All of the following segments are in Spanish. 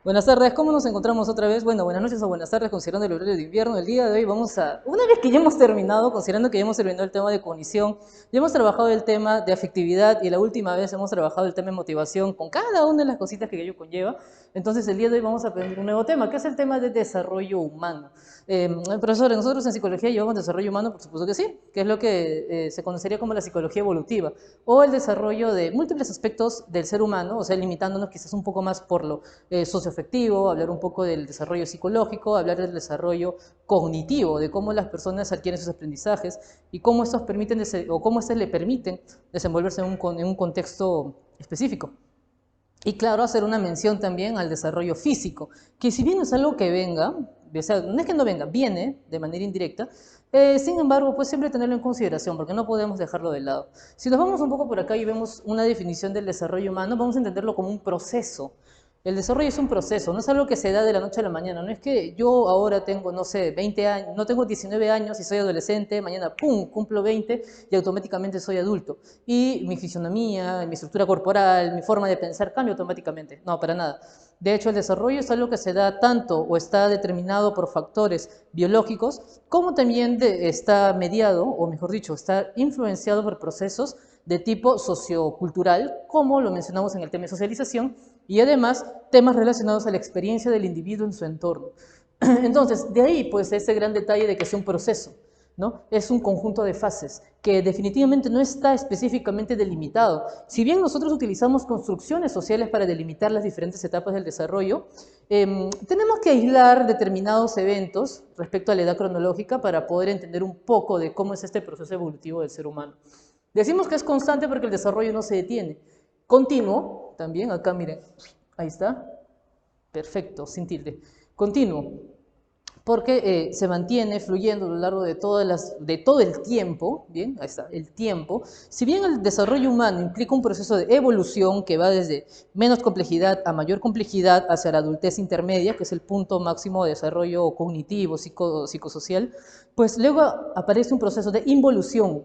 Buenas tardes, ¿cómo nos encontramos otra vez? Bueno, buenas noches o buenas tardes, considerando el horario de invierno. El día de hoy vamos a, una vez que ya hemos terminado, considerando que ya hemos terminado el tema de cognición, ya hemos trabajado el tema de afectividad y la última vez hemos trabajado el tema de motivación con cada una de las cositas que ello conlleva. Entonces, el día de hoy vamos a aprender un nuevo tema, que es el tema de desarrollo humano. Profesor, nosotros en psicología llevamos desarrollo humano, por supuesto que sí, que es lo que se conocería como la psicología evolutiva, o el desarrollo de múltiples aspectos del ser humano, o sea, limitándonos quizás un poco más por lo socioafectivo, hablar un poco del desarrollo psicológico, hablar del desarrollo cognitivo, de cómo las personas adquieren sus aprendizajes y cómo estos permiten o cómo estos le permiten desenvolverse en un contexto específico. Y claro, hacer una mención también al desarrollo físico, que si bien es algo que venga, o sea, no es que no venga, viene de manera indirecta, sin embargo, pues siempre tenerlo en consideración, porque no podemos dejarlo de lado. Si nos vamos un poco por acá y vemos una definición del desarrollo humano, vamos a entenderlo como un proceso. El desarrollo es un proceso, no es algo que se da de la noche a la mañana. No es que yo ahora tengo, no sé, 20 años, no tengo 19 años y soy adolescente, mañana, pum, cumplo 20 y automáticamente soy adulto. Y mi fisionomía, mi estructura corporal, mi forma de pensar cambia automáticamente. No, para nada. De hecho, el desarrollo es algo que se da tanto o está determinado por factores biológicos, como también está mediado, o mejor dicho, está influenciado por procesos de tipo sociocultural, como lo mencionamos en el tema de socialización, y además temas relacionados a la experiencia del individuo en su entorno. Entonces, de ahí pues ese gran detalle de que es un proceso, ¿no? Es un conjunto de fases que definitivamente no está específicamente delimitado. Si bien nosotros utilizamos construcciones sociales para delimitar las diferentes etapas del desarrollo, tenemos que aislar determinados eventos respecto a la edad cronológica para poder entender un poco de cómo es este proceso evolutivo del ser humano. Decimos que es constante porque el desarrollo no se detiene. Continuo, también, acá miren, ahí está, perfecto, sin tilde. Continuo, porque se mantiene fluyendo a lo largo de todo el tiempo, bien, ahí está, el tiempo. Si bien el desarrollo humano implica un proceso de evolución que va desde menos complejidad a mayor complejidad hacia la adultez intermedia, que es el punto máximo de desarrollo cognitivo, psicosocial, pues luego aparece un proceso de involución,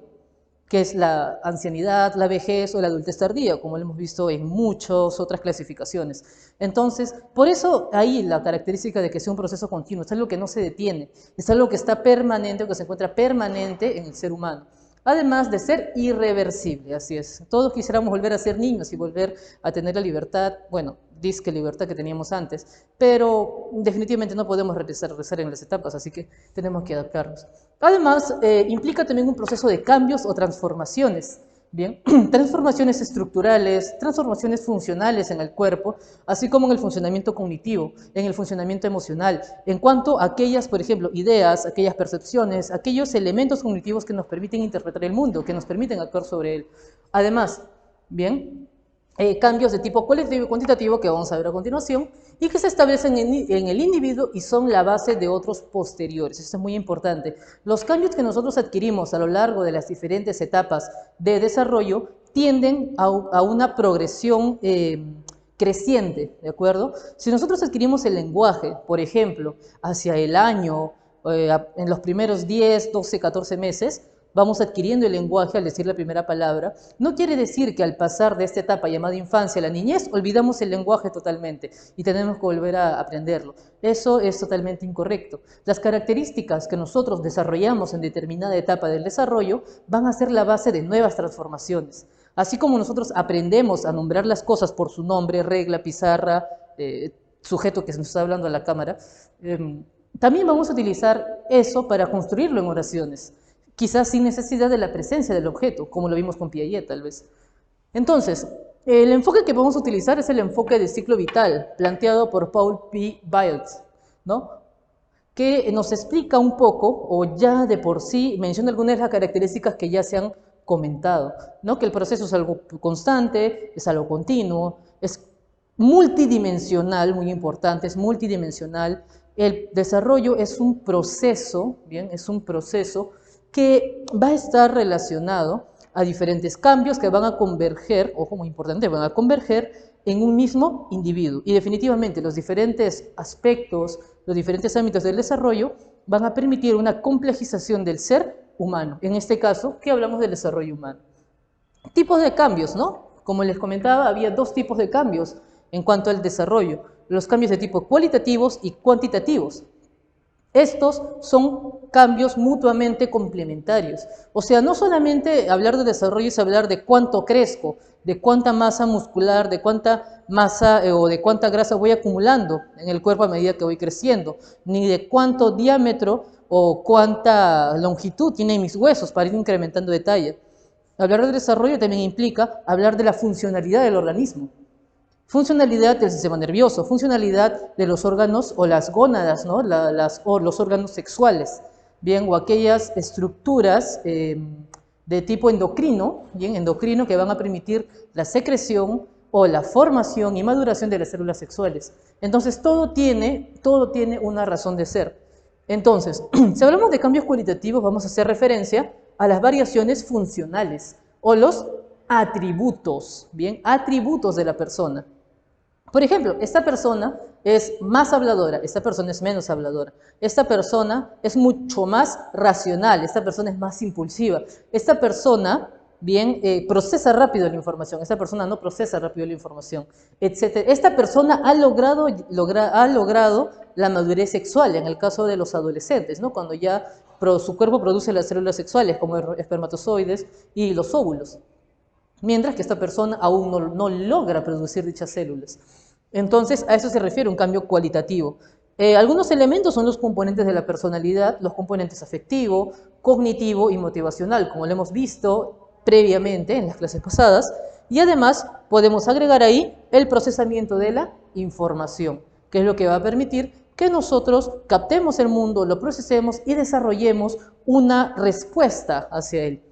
que es la ancianidad, la vejez o la adultez tardía, como lo hemos visto en muchas otras clasificaciones. Entonces, por eso ahí la característica de que sea un proceso continuo, es algo que no se detiene, es algo que está permanente o que se encuentra permanente en el ser humano. Además de ser irreversible, así es. Todos quisiéramos volver a ser niños y volver a tener la libertad, bueno, disque libertad que teníamos antes, pero definitivamente no podemos regresar en las etapas, así que tenemos que adaptarnos. Además, implica también un proceso de cambios o transformaciones. Bien, transformaciones estructurales, transformaciones funcionales en el cuerpo, así como en el funcionamiento cognitivo, en el funcionamiento emocional, en cuanto a aquellas, por ejemplo, ideas, aquellas percepciones, aquellos elementos cognitivos que nos permiten interpretar el mundo, que nos permiten actuar sobre él. Además, bien, cambios de tipo cualitativo y cuantitativo que vamos a ver a continuación y que se establecen en el individuo y son la base de otros posteriores. Eso es muy importante. Los cambios que nosotros adquirimos a lo largo de las diferentes etapas de desarrollo tienden a una progresión creciente, ¿de acuerdo? Si nosotros adquirimos el lenguaje, por ejemplo, hacia el año, en los primeros 10, 12, 14 meses, vamos adquiriendo el lenguaje al decir la primera palabra, no quiere decir que al pasar de esta etapa llamada infancia a la niñez, olvidamos el lenguaje totalmente y tenemos que volver a aprenderlo. Eso es totalmente incorrecto. Las características que nosotros desarrollamos en determinada etapa del desarrollo van a ser la base de nuevas transformaciones. Así como nosotros aprendemos a nombrar las cosas por su nombre, regla, pizarra, sujeto que se nos está hablando a la cámara, también vamos a utilizar eso para construirlo en oraciones, quizás sin necesidad de la presencia del objeto, como lo vimos con Piaget tal vez. Entonces, el enfoque que vamos a utilizar es el enfoque de ciclo vital, planteado por Paul P. Biles, ¿no? Que nos explica un poco, o ya de por sí menciona algunas de las características que ya se han comentado, ¿no? Que el proceso es algo constante, es algo continuo, es multidimensional, muy importante, es multidimensional. El desarrollo es un proceso, bien, es un proceso que va a estar relacionado a diferentes cambios que van a converger, ojo muy importante, van a converger en un mismo individuo. Y definitivamente los diferentes aspectos, los diferentes ámbitos del desarrollo van a permitir una complejización del ser humano. En este caso, ¿qué hablamos del desarrollo humano? Tipos de cambios, ¿no? Como les comentaba, había dos tipos de cambios en cuanto al desarrollo. los cambios de tipo cualitativos y cuantitativos. Estos son cambios mutuamente complementarios. O sea, no solamente hablar de desarrollo es hablar de cuánto crezco, de cuánta masa muscular, de cuánta masa o de cuánta grasa voy acumulando en el cuerpo a medida que voy creciendo, ni de cuánto diámetro o cuánta longitud tienen mis huesos para ir incrementando de talla. Hablar de desarrollo también implica hablar de la funcionalidad del organismo. Funcionalidad del sistema nervioso, funcionalidad de los órganos o las gónadas, ¿no? O los órganos sexuales, bien, o aquellas estructuras de tipo endocrino, bien, endocrino que van a permitir la secreción o la formación y maduración de las células sexuales. Entonces, todo tiene una razón de ser. Entonces, si hablamos de cambios cualitativos, vamos a hacer referencia a las variaciones funcionales o los atributos, bien, atributos de la persona. Por ejemplo, esta persona es más habladora, esta persona es menos habladora, esta persona es mucho más racional, esta persona es más impulsiva, esta persona, bien, procesa rápido la información, esta persona no procesa rápido la información, etc. Esta persona ha logrado la madurez sexual, en el caso de los adolescentes, ¿no? Cuando ya su cuerpo produce las células sexuales, como espermatozoides y los óvulos. Mientras que esta persona aún no logra producir dichas células. Entonces, a eso se refiere un cambio cualitativo. Algunos elementos son los componentes de la personalidad, los componentes afectivo, cognitivo y motivacional, como lo hemos visto previamente en las clases pasadas, y además podemos agregar ahí el procesamiento de la información, que es lo que va a permitir que nosotros captemos el mundo, lo procesemos y desarrollemos una respuesta hacia él.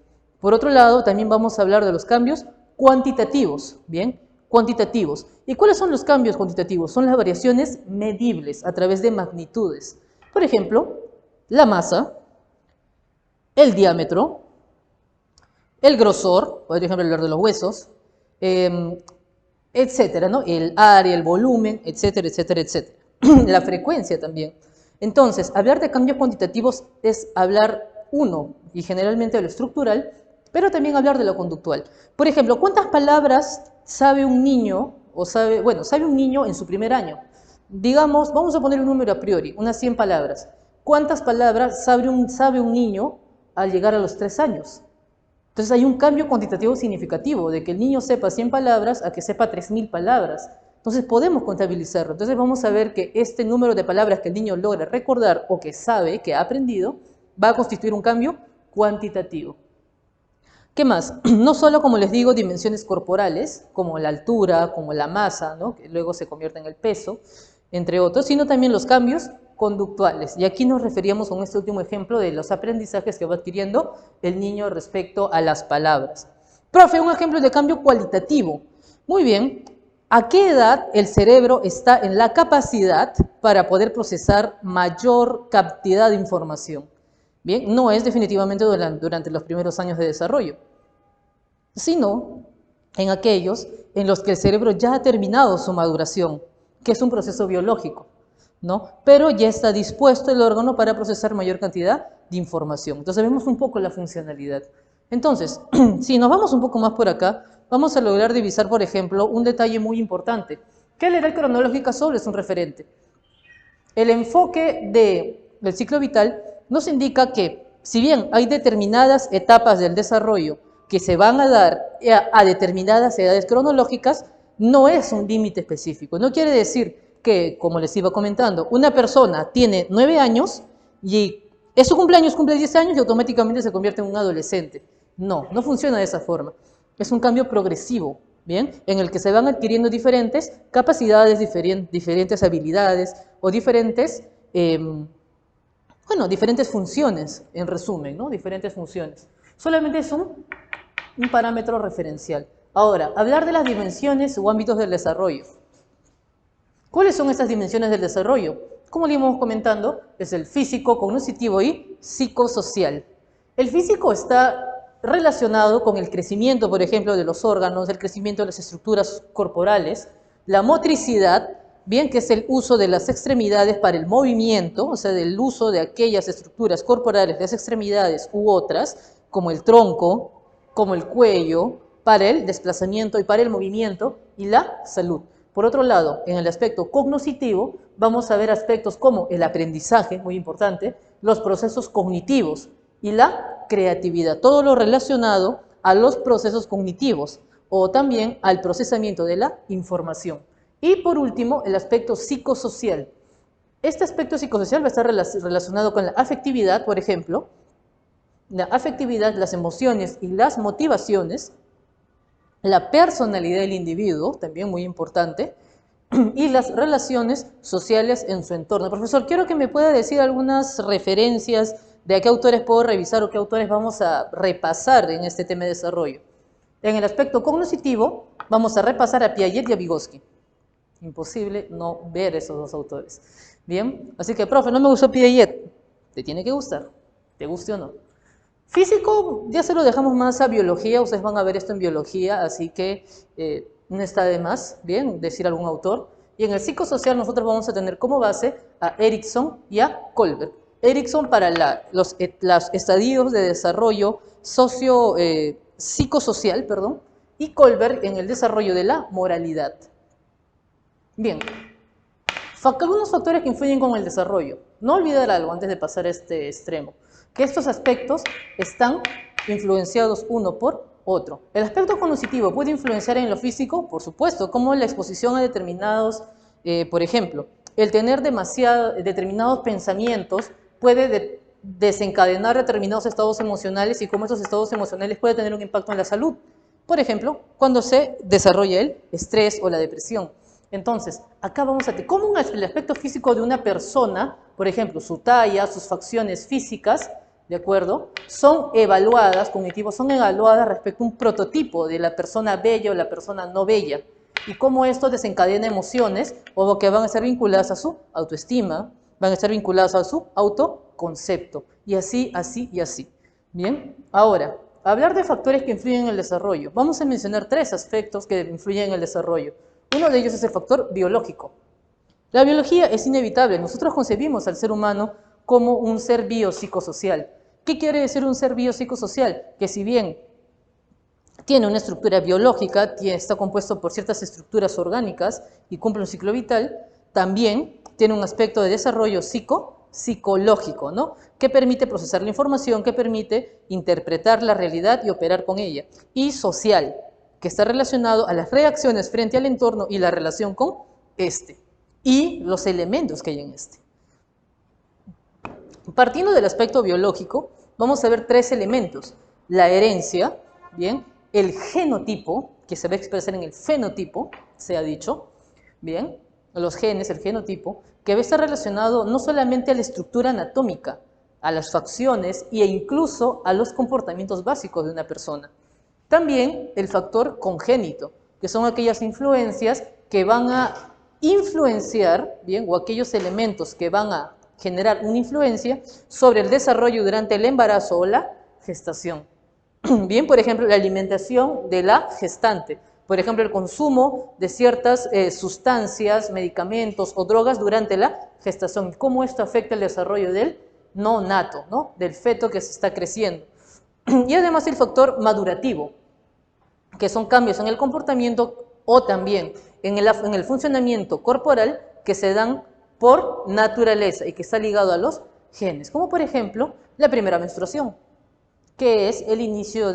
Por otro lado, también vamos a hablar de los cambios cuantitativos, ¿bien? Cuantitativos. ¿Y cuáles son los cambios cuantitativos? Son las variaciones medibles a través de magnitudes. Por ejemplo, la masa, el diámetro, el grosor, por ejemplo, hablar de los huesos, etcétera, ¿no? El área, el volumen, etcétera, etcétera, etcétera. La frecuencia también. Entonces, hablar de cambios cuantitativos es hablar, uno, y generalmente de lo estructural, pero también hablar de lo conductual. Por ejemplo, ¿cuántas palabras sabe un niño, sabe un niño en su primer año? Digamos, vamos a poner un número a priori, unas 100 palabras. ¿Cuántas palabras sabe un niño al llegar a los 3 años? Entonces hay un cambio cuantitativo significativo, de que el niño sepa 100 palabras a que sepa 3000 palabras. Entonces podemos contabilizarlo. Entonces vamos a ver que este número de palabras que el niño logra recordar o que sabe, que ha aprendido, va a constituir un cambio cuantitativo. ¿Qué más? No solo, como les digo, dimensiones corporales, como la altura, como la masa, ¿no? Que luego se convierte en el peso, entre otros, sino también los cambios conductuales. Y aquí nos referíamos con este último ejemplo de los aprendizajes que va adquiriendo el niño respecto a las palabras. Profe, un ejemplo de cambio cualitativo. Muy bien, ¿a qué edad el cerebro está en la capacidad para poder procesar mayor cantidad de información? Bien, no es definitivamente durante los primeros años de desarrollo, sino en aquellos en los que el cerebro ya ha terminado su maduración, que es un proceso biológico, ¿no? Pero ya está dispuesto el órgano para procesar mayor cantidad de información. Entonces vemos un poco la funcionalidad. Entonces, si nos vamos un poco más por acá, vamos a lograr divisar, por ejemplo, un detalle muy importante, que la edad cronológica solo es un referente. El enfoque del ciclo vital nos indica que, si bien hay determinadas etapas del desarrollo que se van a dar a determinadas edades cronológicas, no es un límite específico. No quiere decir que, como les iba comentando, una persona tiene 9 años y es su cumpleaños, cumple 10 años y automáticamente se convierte en un adolescente. No, no funciona de esa forma. Es un cambio progresivo, ¿bien? En el que se van adquiriendo diferentes capacidades, diferentes habilidades o diferentes funciones, en resumen, ¿no? Diferentes funciones. Solamente es un parámetro referencial. Ahora, hablar de las dimensiones o ámbitos del desarrollo. ¿Cuáles son estas dimensiones del desarrollo? Como le íbamos comentando, es el físico, cognitivo y psicosocial. El físico está relacionado con el crecimiento, por ejemplo, de los órganos, el crecimiento de las estructuras corporales, la motricidad, bien, que es el uso de las extremidades para el movimiento, o sea, del uso de aquellas estructuras corporales, las extremidades u otras, como el tronco, como el cuello, para el desplazamiento y para el movimiento, y la salud. Por otro lado, en el aspecto cognoscitivo, vamos a ver aspectos como el aprendizaje, muy importante, los procesos cognitivos y la creatividad, todo lo relacionado a los procesos cognitivos o también al procesamiento de la información. Y por último, el aspecto psicosocial. Este aspecto psicosocial va a estar relacionado con la afectividad, por ejemplo, la afectividad, las emociones y las motivaciones, la personalidad del individuo, también muy importante, y las relaciones sociales en su entorno. Profesor, quiero que me pueda decir algunas referencias de a qué autores puedo revisar o qué autores vamos a repasar en este tema de desarrollo. En el aspecto cognoscitivo, vamos a repasar a Piaget y a Vygotsky. Imposible no ver esos dos autores. Bien, así que, profe, no me gustó Piaget. Te tiene que gustar, te guste o no. Físico, ya se lo dejamos más a biología, ustedes van a ver esto en biología, así que no está de más, bien, decir algún autor. Y en el psicosocial nosotros vamos a tener como base a Erikson y a Kohlberg. Erikson para los estadios de desarrollo psicosocial, perdón, y Kohlberg en el desarrollo de la moralidad. Bien, algunos factores que influyen con el desarrollo. No olvidar algo antes de pasar a este extremo, que estos aspectos están influenciados uno por otro. El aspecto cognitivo puede influenciar en lo físico, por supuesto, como la exposición a determinados, por ejemplo, el tener determinados pensamientos puede desencadenar determinados estados emocionales y cómo estos estados emocionales pueden tener un impacto en la salud. Por ejemplo, cuando se desarrolla el estrés o la depresión. Entonces, acá vamos a ver cómo el aspecto físico de una persona, por ejemplo, su talla, sus facciones físicas, ¿de acuerdo? Son evaluadas, cognitivos, son evaluadas respecto a un prototipo de la persona bella o la persona no bella. Y cómo esto desencadena emociones o que van a estar vinculadas a su autoestima, van a estar vinculadas a su autoconcepto. Y así, así y así. Bien, ahora, hablar de factores que influyen en el desarrollo. Vamos a mencionar 3 aspectos que influyen en el desarrollo. Uno de ellos es el factor biológico. La biología es inevitable. Nosotros concebimos al ser humano como un ser biopsicosocial. ¿Qué quiere decir un ser biopsicosocial? Que si bien tiene una estructura biológica, está compuesto por ciertas estructuras orgánicas y cumple un ciclo vital, también tiene un aspecto de desarrollo psicológico, ¿no? Que permite procesar la información, que permite interpretar la realidad y operar con ella. Y social, que está relacionado a las reacciones frente al entorno y la relación con este, y los elementos que hay en este. Partiendo del aspecto biológico, vamos a ver 3 elementos. La herencia, bien, el genotipo, que se va a expresar en el fenotipo, se ha dicho, bien, los genes, el genotipo, que va a estar relacionado no solamente a la estructura anatómica, a las facciones e incluso a los comportamientos básicos de una persona. También el factor congénito, que son aquellas influencias que van a influenciar, bien, o aquellos elementos que van a generar una influencia sobre el desarrollo durante el embarazo o la gestación. Bien, por ejemplo, la alimentación de la gestante. Por ejemplo, el consumo de ciertas sustancias, medicamentos o drogas durante la gestación. ¿Cómo esto afecta el desarrollo del neonato, ¿no? Del feto que se está creciendo? Y además el factor madurativo, que son cambios en el comportamiento o también en el funcionamiento corporal que se dan por naturaleza y que está ligado a los genes, como por ejemplo la primera menstruación, que es el inicio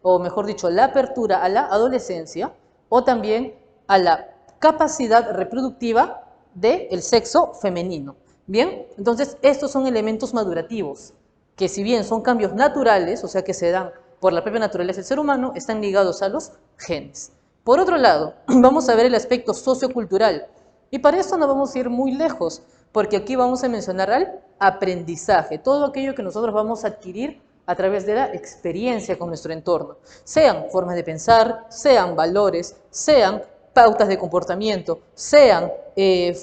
o mejor dicho, la apertura a la adolescencia o también a la capacidad reproductiva del sexo femenino. Bien, entonces estos son elementos madurativos, que si bien son cambios naturales, o sea que se dan por la propia naturaleza del ser humano, están ligados a los genes. Por otro lado, vamos a ver el aspecto sociocultural. Y para esto no vamos a ir muy lejos, porque aquí vamos a mencionar al aprendizaje, todo aquello que nosotros vamos a adquirir a través de la experiencia con nuestro entorno. Sean formas de pensar, sean valores, sean pautas de comportamiento, sean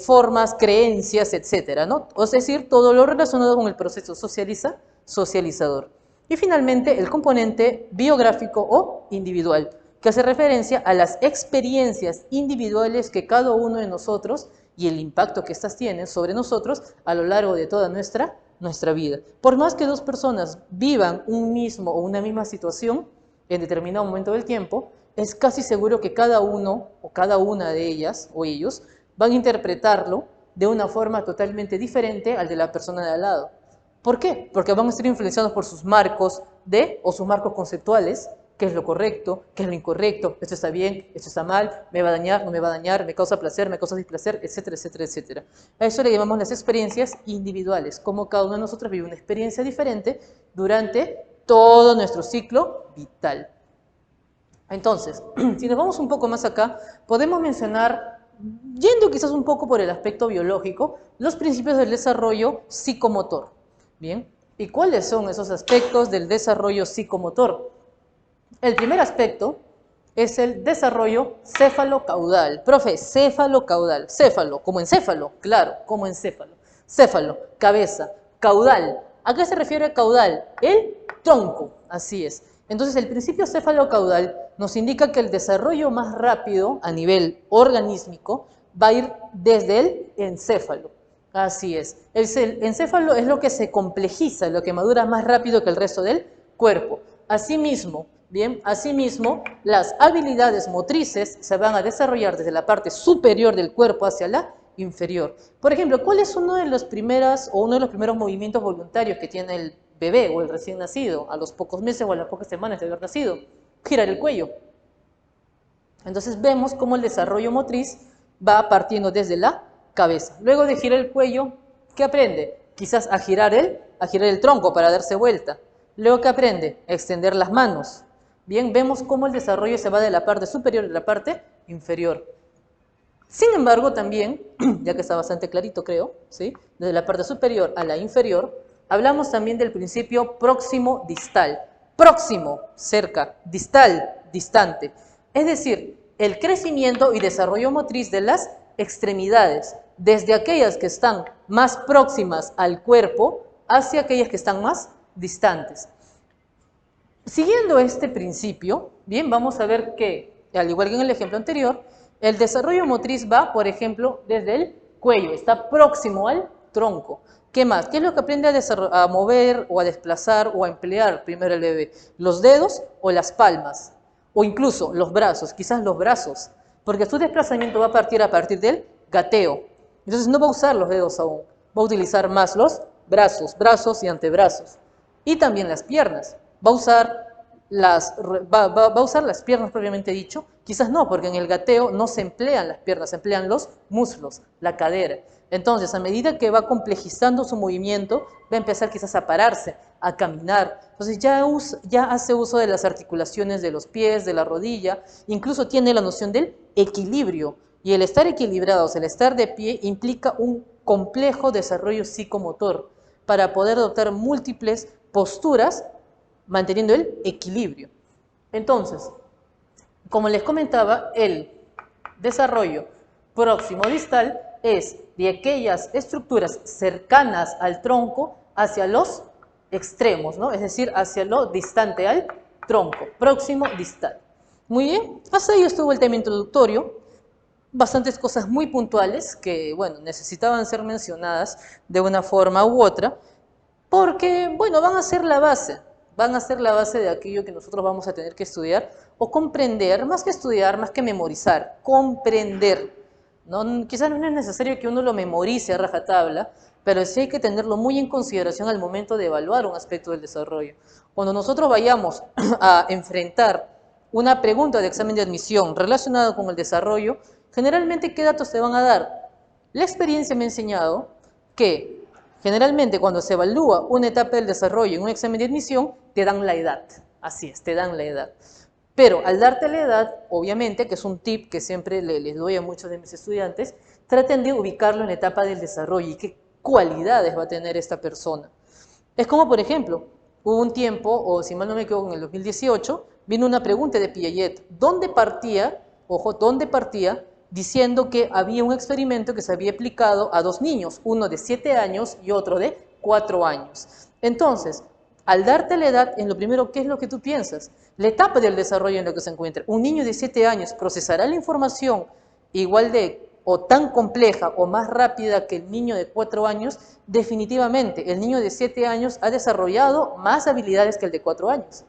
formas, creencias, etcétera, ¿no? Es decir, todo lo relacionado con el proceso socializador. Y finalmente, el componente biográfico o individual, que hace referencia a las experiencias individuales que cada uno de nosotros y el impacto que éstas tienen sobre nosotros a lo largo de toda nuestra vida. Por más que 2 personas vivan un mismo o una misma situación en determinado momento del tiempo, es casi seguro que cada uno o cada una de ellas o ellos van a interpretarlo de una forma totalmente diferente al de la persona de al lado. ¿Por qué? Porque van a estar influenciados por sus marcos o sus marcos conceptuales, qué es lo correcto, qué es lo incorrecto, esto está bien, esto está mal, me va a dañar, no me va a dañar, me causa placer, me causa displacer, etcétera, etcétera, etcétera. A eso le llamamos las experiencias individuales, como cada uno de nosotros vive una experiencia diferente durante todo nuestro ciclo vital. Entonces, si nos vamos un poco más acá, podemos mencionar, yendo quizás un poco por el aspecto biológico, los principios del desarrollo psicomotor. Bien, ¿y cuáles son esos aspectos del desarrollo psicomotor? El primer aspecto es el desarrollo céfalo-caudal. Profe, céfalo-caudal. Céfalo, como encéfalo, claro, como encéfalo. Céfalo, cabeza. Caudal. ¿A qué se refiere caudal? El tronco, así es. Entonces, el principio céfalo-caudal nos indica que el desarrollo más rápido a nivel organísmico va a ir desde el encéfalo. Así es. El encéfalo es lo que se complejiza, lo que madura más rápido que el resto del cuerpo. Asimismo, las habilidades motrices se van a desarrollar desde la parte superior del cuerpo hacia la inferior. Por ejemplo, ¿cuál es uno de los primeros movimientos voluntarios que tiene el bebé o el recién nacido a los pocos meses o a las pocas semanas de haber nacido? Girar el cuello. Entonces vemos cómo el desarrollo motriz va partiendo desde la cabeza. Luego de girar el cuello, ¿qué aprende? Quizás a girar el tronco para darse vuelta. Luego, ¿qué aprende? A extender las manos. Bien, vemos cómo el desarrollo se va de la parte superior a la parte inferior. Sin embargo, también, ya que está bastante clarito creo, ¿sí? Desde la parte superior a la inferior, hablamos también del principio próximo-distal. Próximo, cerca, distal, distante. Es decir, el crecimiento y desarrollo motriz de las extremidades, desde aquellas que están más próximas al cuerpo hacia aquellas que están más distantes. Siguiendo este principio, bien, vamos a ver que, al igual que en el ejemplo anterior, el desarrollo motriz va, por ejemplo, desde el cuello, está próximo al tronco. ¿Qué más? ¿Qué es lo que aprende a mover o a desplazar o a emplear primero el bebé? ¿Los dedos o las palmas? O incluso los brazos, quizás los brazos, porque su desplazamiento va a partir del gateo. Entonces no va a usar los dedos aún, va a utilizar más los brazos y antebrazos. Y también las piernas. Va a usar las piernas propiamente dicho. Quizás no, porque en el gateo no se emplean las piernas, se emplean los muslos, la cadera. Entonces, a medida que va complejizando su movimiento, va a empezar quizás a pararse, a caminar. Entonces ya hace uso de las articulaciones de los pies, de la rodilla, incluso tiene la noción del equilibrio. Y el estar equilibrados, el estar de pie, implica un complejo desarrollo psicomotor para poder adoptar múltiples posturas manteniendo el equilibrio. Entonces, como les comentaba, el desarrollo próximo-distal es de aquellas estructuras cercanas al tronco hacia los extremos, ¿no? Es decir, hacia lo distante al tronco, próximo-distal. Muy bien, hasta ahí estuvo el tema introductorio. Bastantes cosas muy puntuales que, bueno, necesitaban ser mencionadas de una forma u otra, porque, bueno, van a ser la base de aquello que nosotros vamos a tener que estudiar o comprender, más que estudiar, más que memorizar, comprender. ¿No? Quizás no es necesario que uno lo memorice a rajatabla, pero sí hay que tenerlo muy en consideración al momento de evaluar un aspecto del desarrollo. Cuando nosotros vayamos a enfrentar una pregunta de examen de admisión relacionada con el desarrollo, generalmente, ¿qué datos te van a dar? La experiencia me ha enseñado que generalmente cuando se evalúa una etapa del desarrollo en un examen de admisión, te dan la edad. Así es, te dan la edad. Pero al darte la edad, obviamente, que es un tip que siempre les doy a muchos de mis estudiantes, traten de ubicarlo en la etapa del desarrollo y qué cualidades va a tener esta persona. Es como, por ejemplo, hubo un tiempo, o si mal no me equivoco, en el 2018, vino una pregunta de Piaget, ¿dónde partía diciendo que había un experimento que se había aplicado a dos niños, uno de 7 años y otro de 4 años. Entonces, al darte la edad, en lo primero, ¿qué es lo que tú piensas? La etapa del desarrollo en la que se encuentra. Un niño de 7 años procesará la información igual de o tan compleja o más rápida que el niño de 4 años. Definitivamente, el niño de 7 años ha desarrollado más habilidades que el de 4 años.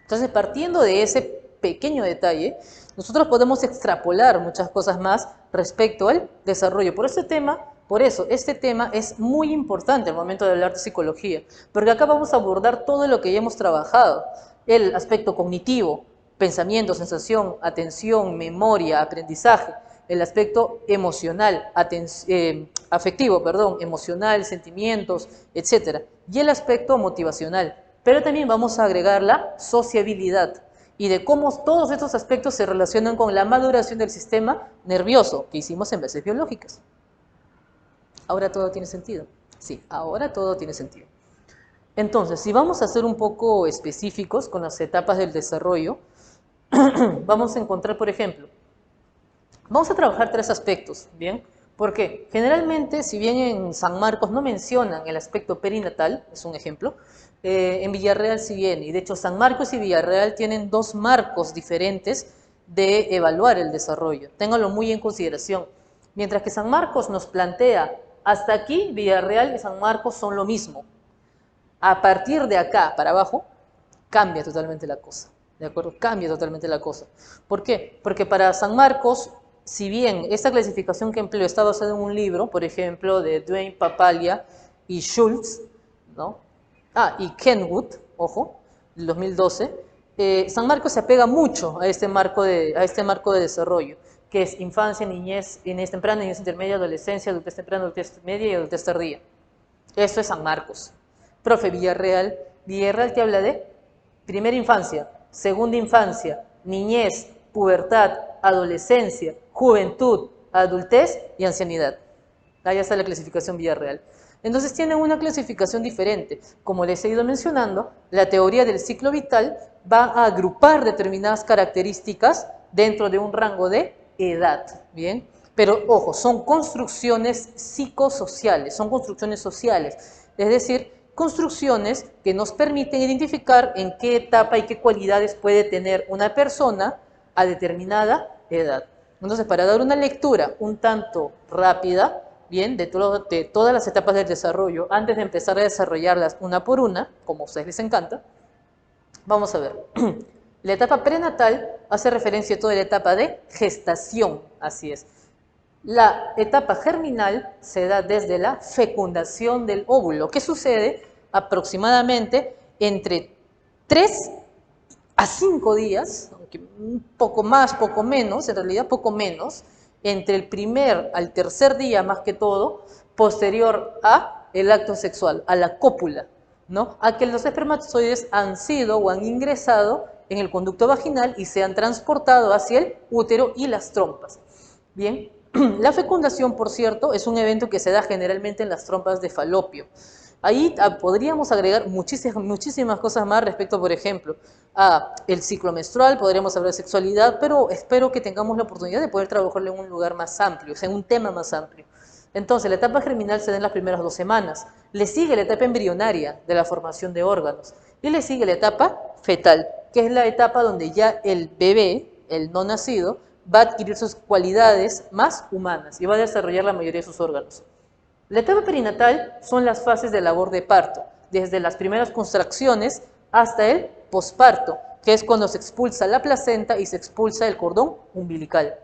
Entonces, partiendo de ese pequeño detalle, nosotros podemos extrapolar muchas cosas más respecto al desarrollo. Por eso, este tema es muy importante al momento de hablar de psicología, porque acá vamos a abordar todo lo que ya hemos trabajado, el aspecto cognitivo, pensamiento, sensación, atención, memoria, aprendizaje, el aspecto emocional, afectivo, perdón, emocional, sentimientos, etc. Y el aspecto motivacional. Pero también vamos a agregar la sociabilidad y de cómo todos estos aspectos se relacionan con la maduración del sistema nervioso que hicimos en bases biológicas. ¿Ahora todo tiene sentido? Sí, ahora todo tiene sentido. Entonces, si vamos a ser un poco específicos con las etapas del desarrollo, vamos a encontrar, por ejemplo, vamos a trabajar 3 aspectos, ¿bien? Porque generalmente, si bien en San Marcos no mencionan el aspecto perinatal, es un ejemplo, en Villarreal sí viene. Y de hecho, San Marcos y Villarreal tienen 2 marcos diferentes de evaluar el desarrollo. Ténganlo muy en consideración. Mientras que San Marcos nos plantea, hasta aquí Villarreal y San Marcos son lo mismo. A partir de acá para abajo, cambia totalmente la cosa. ¿De acuerdo? Cambia totalmente la cosa. ¿Por qué? Porque para San Marcos, si bien esta clasificación que empleo está basada en un libro, por ejemplo, de Duane Papalia y Schultz, ¿no? Y Kenwood, ojo, del 2012, San Marcos se apega mucho a este marco de desarrollo, que es infancia, niñez temprana, niñez intermedia, adolescencia, adultez temprana, adultez media y adultez tardía. Esto es San Marcos. Profe, Villarreal te habla de primera infancia, segunda infancia, niñez, pubertad, adolescencia, juventud, adultez y ancianidad. Ahí está la clasificación Villarreal. Entonces tienen una clasificación diferente. Como les he ido mencionando, la teoría del ciclo vital va a agrupar determinadas características dentro de un rango de edad, ¿bien? Pero, ojo, son construcciones psicosociales, son construcciones sociales, es decir, construcciones que nos permiten identificar en qué etapa y qué cualidades puede tener una persona a determinada edad. Entonces, para dar una lectura un tanto rápida, bien, de todas las etapas del desarrollo, antes de empezar a desarrollarlas una por una, como a ustedes les encanta, vamos a ver. La etapa prenatal hace referencia a toda la etapa de gestación, así es. La etapa germinal se da desde la fecundación del óvulo, que sucede aproximadamente entre 3 a 5 días, aunque un poco más, poco menos, en realidad poco menos, entre el primer al tercer día más que todo, posterior a el acto sexual, a la cópula, ¿no? A que los espermatozoides han sido o han ingresado en el conducto vaginal y se han transportado hacia el útero y las trompas. Bien, la fecundación, por cierto, es un evento que se da generalmente en las trompas de falopio. Ahí podríamos agregar muchísimas cosas más respecto, por ejemplo, a el ciclo menstrual, podríamos hablar de sexualidad, pero espero que tengamos la oportunidad de poder trabajarlo en un lugar más amplio, o sea, en un tema más amplio. Entonces, la etapa germinal se da en las primeras 2 semanas, le sigue la etapa embrionaria de la formación de órganos y le sigue la etapa fetal, que es la etapa donde ya el bebé, el no nacido, va a adquirir sus cualidades más humanas y va a desarrollar la mayoría de sus órganos. La etapa perinatal son las fases de labor de parto, desde las primeras contracciones hasta el posparto, que es cuando se expulsa la placenta y se expulsa el cordón umbilical.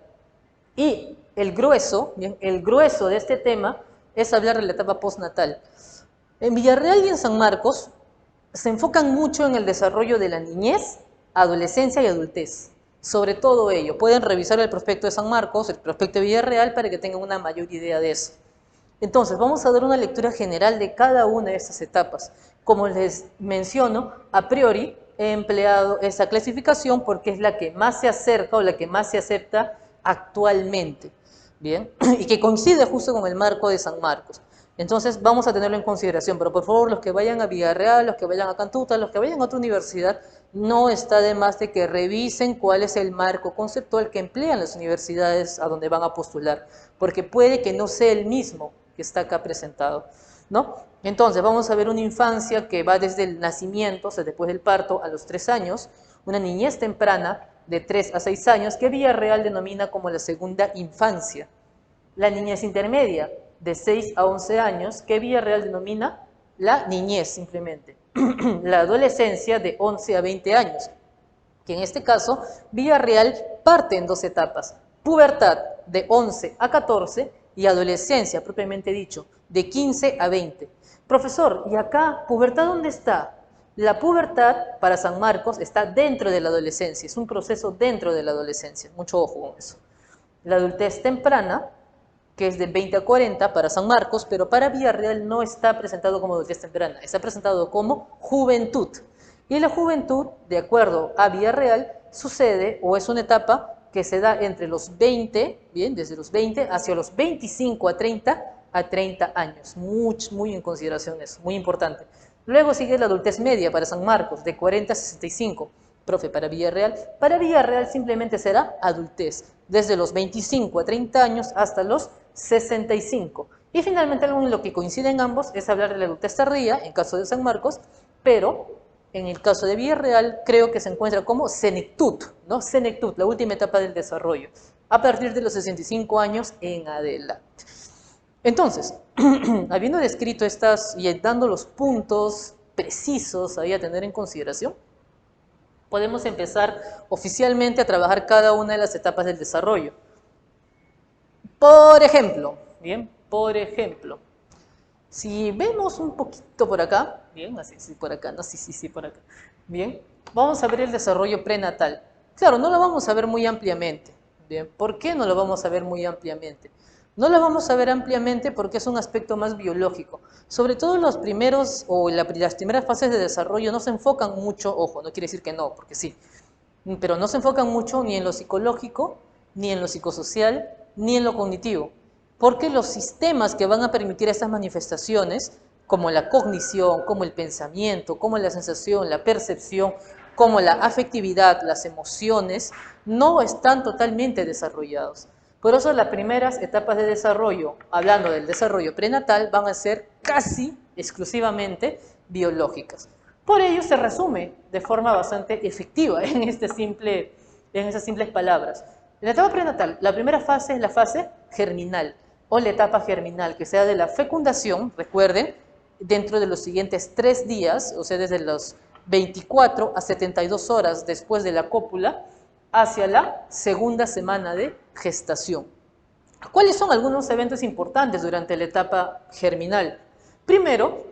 Y el grueso de este tema es hablar de la etapa postnatal. En Villarreal y en San Marcos se enfocan mucho en el desarrollo de la niñez, adolescencia y adultez. Sobre todo ello, pueden revisar el prospecto de San Marcos, el prospecto de Villarreal, para que tengan una mayor idea de eso. Entonces, vamos a dar una lectura general de cada una de estas etapas. Como les menciono, a priori he empleado esa clasificación porque es la que más se acerca o la que más se acepta actualmente, ¿bien? Y que coincide justo con el marco de San Marcos. Entonces, vamos a tenerlo en consideración, pero por favor, los que vayan a Villarreal, los que vayan a Cantuta, los que vayan a otra universidad, no está de más de que revisen cuál es el marco conceptual que emplean las universidades a donde van a postular, porque puede que no sea el mismo que está acá presentado, ¿no? Entonces, vamos a ver una infancia que va desde el nacimiento, o sea, después del parto, a los 3 años, una niñez temprana de 3 a 6 años, que Villarreal denomina como la segunda infancia. La niñez intermedia, de 6 a 11 años, que Villarreal denomina la niñez simplemente. La adolescencia, de 11 a 20 años. que en este caso, vida real parte en dos etapas. Pubertad de 11 a 14 y adolescencia, propiamente dicho, de 15 a 20. Profesor, ¿y acá, pubertad dónde está? La pubertad para San Marcos está dentro de la adolescencia, es un proceso dentro de la adolescencia, mucho ojo con eso. La adultez temprana, que es de 20 a 40 para San Marcos, pero para Villarreal no está presentado como adultez temprana, está presentado como juventud. Y la juventud, de acuerdo a Villarreal, sucede o es una etapa que se da entre los 20, bien, desde los 20 hacia los 25 a 30 años. Muy en consideración eso, muy importante. Luego sigue la adultez media para San Marcos, de 40 a 65. Profe, para Villarreal simplemente será adultez, desde los 25 a 30 años hasta los 65. Y finalmente algo en lo que coinciden ambos es hablar de la adultez tardía, en caso de San Marcos, pero en el caso de Villarreal creo que se encuentra como senectud, ¿no? Senectud, la última etapa del desarrollo, a partir de los 65 años en adelante. Entonces, habiendo descrito estas y dando los puntos precisos ahí a tener en consideración, podemos empezar oficialmente a trabajar cada una de las etapas del desarrollo. Por ejemplo, si vemos un poquito por acá, bien, así, sí, por acá, no, sí, por acá, bien, vamos a ver el desarrollo prenatal. Claro, no lo vamos a ver muy ampliamente, bien, ¿por qué no lo vamos a ver muy ampliamente? No lo vamos a ver ampliamente porque es un aspecto más biológico. Sobre todo los primeros o las primeras fases de desarrollo no se enfocan mucho, ojo, no quiere decir que no, porque sí, pero no se enfocan mucho ni en lo psicológico, ni en lo psicosocial, ni en lo cognitivo, porque los sistemas que van a permitir estas manifestaciones, como la cognición, como el pensamiento, como la sensación, la percepción, como la afectividad, las emociones, no están totalmente desarrollados. Por eso las primeras etapas de desarrollo, hablando del desarrollo prenatal, van a ser casi exclusivamente biológicas. Por ello se resume de forma bastante efectiva en esas simples palabras. En la etapa prenatal, la primera fase es la fase germinal o la etapa germinal, que sea de la fecundación, recuerden, dentro de los siguientes 3 días, o sea, desde los 24 a 72 horas después de la cópula, hacia la segunda semana de gestación. ¿Cuáles son algunos eventos importantes durante la etapa germinal? Primero,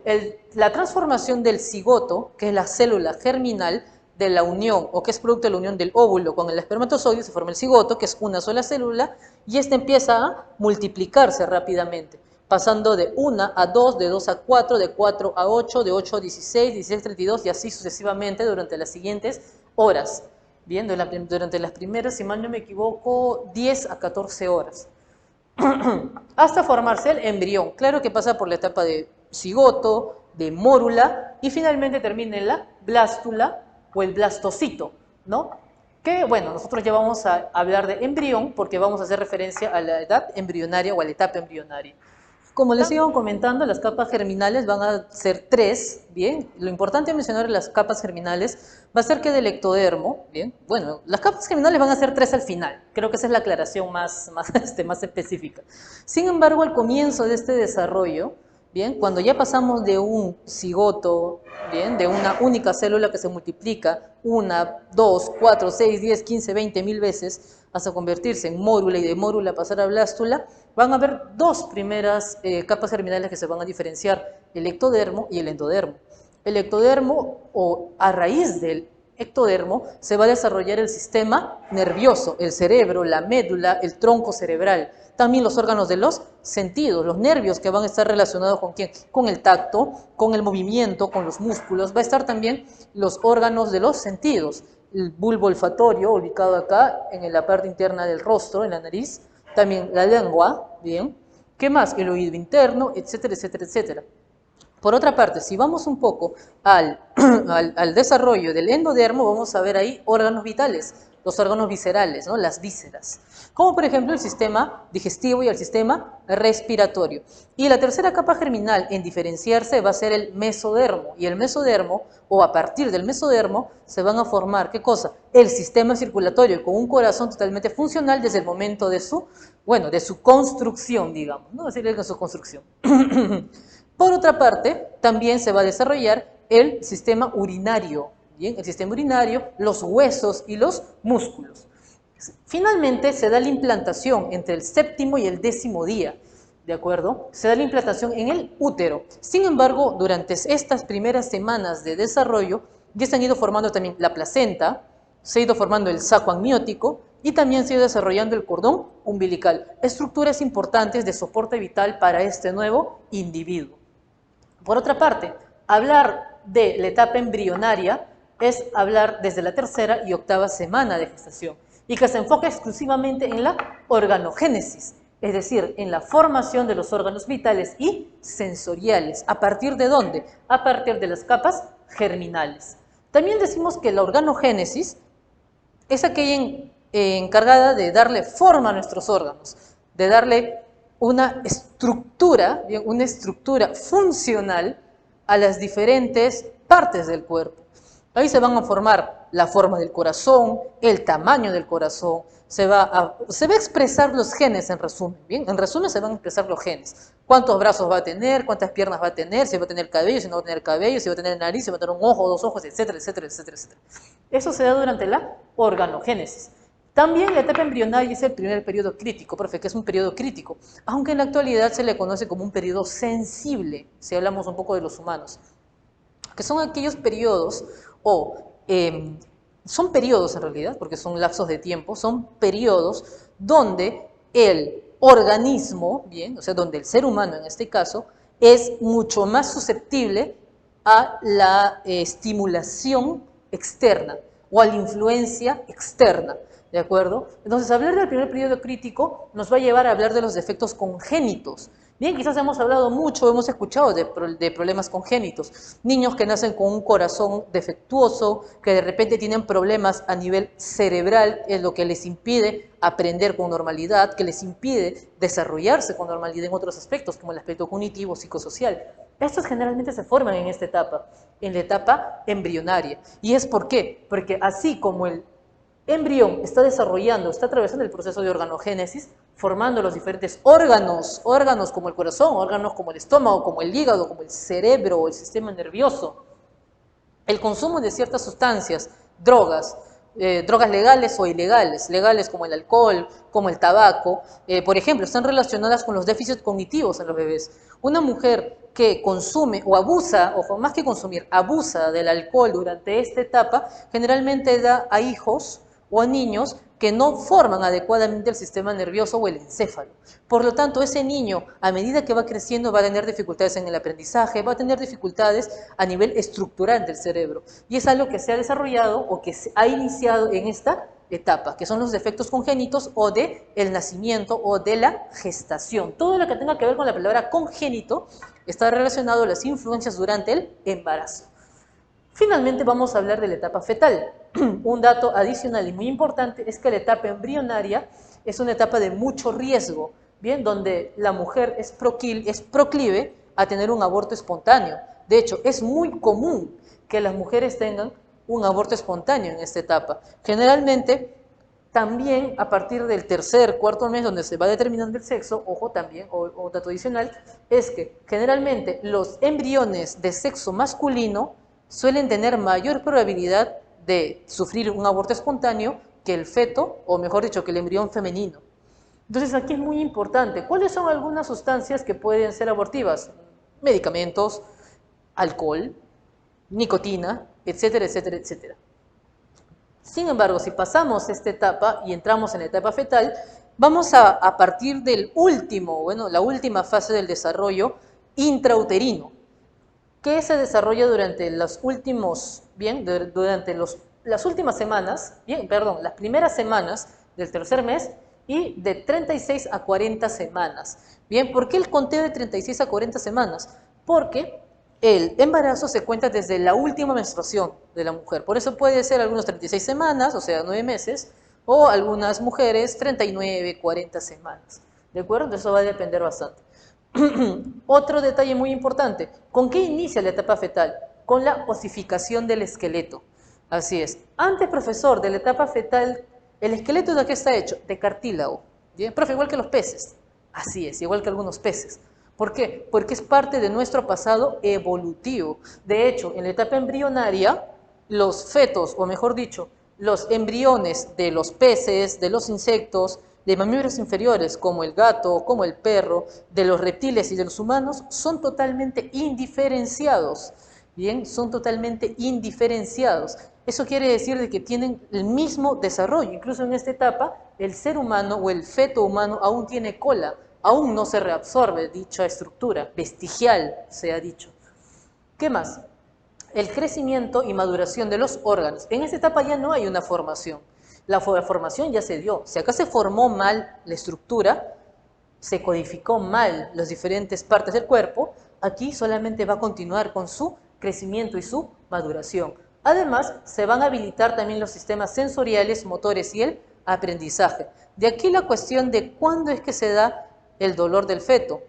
la transformación del cigoto, que es la célula germinal, de la unión, o que es producto de la unión del óvulo con el espermatozoide, se forma el cigoto, que es una sola célula, y esta empieza a multiplicarse rápidamente, pasando de 1 a 2, de 2 a 4, de 4 a 8, de 8 a 16, 16 a 32, y así sucesivamente durante las siguientes horas. Bien, durante las primeras, si mal no me equivoco, 10 a 14 horas. Hasta formarse el embrión. Claro que pasa por la etapa de cigoto, de mórula, y finalmente termina en la blástula o el blastocito, ¿no? Que, bueno, nosotros ya vamos a hablar de embrión porque vamos a hacer referencia a la edad embrionaria o a la etapa embrionaria. Como les iba comentando, las capas germinales van a ser 3, ¿bien? Lo importante de mencionar las capas germinales va a ser que del ectodermo, ¿bien? Bueno, las capas germinales van a ser 3 al final, creo que esa es la aclaración más específica. Sin embargo, al comienzo de este desarrollo, ¿bien? Cuando ya pasamos de un cigoto, ¿bien? De una única célula que se multiplica 1, 2, 4, 6, 10, 15, 20 mil veces, hasta convertirse en mórula y de mórula pasar a blástula, van a haber 2 primeras capas germinales que se van a diferenciar, el ectodermo y el endodermo. El ectodermo, o a raíz del ectodermo, se va a desarrollar el sistema nervioso, el cerebro, la médula, el tronco cerebral, también los órganos de los sentidos, los nervios que van a estar relacionados con ¿quién? Con el tacto, con el movimiento, con los músculos, va a estar también los órganos de los sentidos, el bulbo olfatorio, ubicado acá en la parte interna del rostro, en la nariz, también la lengua, ¿bien? ¿Qué más? El oído interno, etcétera, etcétera, etcétera. Por otra parte, si vamos un poco al desarrollo del endodermo, vamos a ver ahí órganos vitales, los órganos viscerales, ¿no? Las vísceras, como por ejemplo el sistema digestivo y el sistema respiratorio. Y la tercera capa germinal en diferenciarse va a ser el mesodermo, y el mesodermo, o a partir del mesodermo, se van a formar, ¿qué cosa? El sistema circulatorio con un corazón totalmente funcional desde el momento de su, bueno, de su construcción, digamos, ¿no? Es decir, de su construcción. Por otra parte, también se va a desarrollar el sistema urinario, Bien, el sistema urinario, los huesos y los músculos. Finalmente se da la implantación entre el séptimo y el 10.º día, ¿de acuerdo? Se da la implantación en el útero. Sin embargo, durante estas primeras semanas de desarrollo ya se han ido formando también la placenta, se ha ido formando el saco amniótico y también se ha ido desarrollando el cordón umbilical, estructuras importantes de soporte vital para este nuevo individuo. Por otra parte, hablar de la etapa embrionaria es hablar desde la 3.ª y 8.ª semana de gestación y que se enfoca exclusivamente en la organogénesis, es decir, en la formación de los órganos vitales y sensoriales. ¿A partir de dónde? A partir de las capas germinales. También decimos que la organogénesis es aquella encargada de darle forma a nuestros órganos, de darle una estructura funcional a las diferentes partes del cuerpo. Ahí se van a formar la forma del corazón, el tamaño del corazón, se va a expresar los genes en resumen, ¿bien? En resumen se van a expresar los genes. ¿Cuántos brazos va a tener? ¿Cuántas piernas va a tener? Si va a tener cabello, si no va a tener cabello, si va a tener nariz, si va a tener un ojo, dos ojos, etcétera, etcétera, etcétera, etcétera. Eso se da durante la organogénesis. También la etapa embrionaria es el primer periodo crítico, profe, que es un periodo crítico, aunque en la actualidad se le conoce como un periodo sensible, si hablamos un poco de los humanos, que son aquellos periodos, son periodos en realidad, porque son lapsos de tiempo, son periodos donde el organismo, bien, o sea, donde el ser humano en este caso, es mucho más susceptible a la estimulación externa o a la influencia externa, ¿de acuerdo? Entonces, hablar del primer periodo crítico nos va a llevar a hablar de los defectos congénitos. Bien, quizás hemos hablado mucho, hemos escuchado de problemas congénitos. Niños que nacen con un corazón defectuoso, que de repente tienen problemas a nivel cerebral, es lo que les impide aprender con normalidad, que les impide desarrollarse con normalidad en otros aspectos, como el aspecto cognitivo, psicosocial. Estos generalmente se forman en esta etapa, en la etapa embrionaria. ¿Y es por qué? Porque así como el embrión está desarrollando, está atravesando el proceso de organogénesis, formando los diferentes órganos como el corazón, órganos como el estómago, como el hígado, como el cerebro o el sistema nervioso. El consumo de ciertas sustancias, drogas legales o ilegales, legales como el alcohol, como el tabaco, por ejemplo, están relacionadas con los déficits cognitivos en los bebés. Una mujer que consume o abusa, o más que consumir, abusa del alcohol durante esta etapa, generalmente da a hijos o a niños que no forman adecuadamente el sistema nervioso o el encéfalo. Por lo tanto, ese niño, a medida que va creciendo, va a tener dificultades en el aprendizaje, va a tener dificultades a nivel estructural del cerebro. Y es algo que se ha desarrollado o que se ha iniciado en esta etapa, que son los defectos congénitos o de el nacimiento o de la gestación. Todo lo que tenga que ver con la palabra congénito está relacionado a las influencias durante el embarazo. Finalmente vamos a hablar de la etapa fetal. Un dato adicional y muy importante es que la etapa embrionaria es una etapa de mucho riesgo, ¿bien? Donde la mujer es proclive a tener un aborto espontáneo. De hecho, es muy común que las mujeres tengan un aborto espontáneo en esta etapa. Generalmente, también a partir del tercer, cuarto mes, donde se va determinando el sexo, ojo también, o dato adicional, es que generalmente los embriones de sexo masculino suelen tener mayor probabilidad de sufrir un aborto espontáneo que el feto, o mejor dicho, que el embrión femenino. Entonces aquí es muy importante, ¿cuáles son algunas sustancias que pueden ser abortivas? Medicamentos, alcohol, nicotina, etcétera, etcétera, etcétera. Sin embargo, si pasamos esta etapa y entramos en la etapa fetal, vamos a partir del la última fase del desarrollo intrauterino, que se desarrolla durante las últimas semanas, las primeras semanas del tercer mes y de 36 a 40 semanas. Bien, ¿por qué el conteo de 36 a 40 semanas? Porque el embarazo se cuenta desde la última menstruación de la mujer. Por eso puede ser algunos 36 semanas, o sea, 9 meses, o algunas mujeres 39, 40 semanas. ¿De acuerdo? Entonces eso va a depender bastante. Otro detalle muy importante, ¿con qué inicia la etapa fetal? Con la osificación del esqueleto. Así es. Antes, profesor, de la etapa fetal, ¿el esqueleto de qué está hecho? De cartílago. ¿Bien? Profe, igual que los peces. Así es, igual que algunos peces. ¿Por qué? Porque es parte de nuestro pasado evolutivo. De hecho, en la etapa embrionaria, los fetos, o mejor dicho, los embriones de los peces, de los insectos, de mamíferos inferiores como el gato, como el perro, de los reptiles y de los humanos, son totalmente indiferenciados. Bien, son totalmente indiferenciados. Eso quiere decir de que tienen el mismo desarrollo. Incluso en esta etapa, el ser humano o el feto humano aún tiene cola, aún no se reabsorbe dicha estructura, vestigial se ha dicho. ¿Qué más? El crecimiento y maduración de los órganos. En esta etapa ya no hay una formación. La formación ya se dio. Si acá se formó mal la estructura, se codificó mal las diferentes partes del cuerpo, aquí solamente va a continuar con su crecimiento y su maduración. Además, se van a habilitar también los sistemas sensoriales, motores y el aprendizaje. De aquí la cuestión de cuándo es que se da el dolor del feto,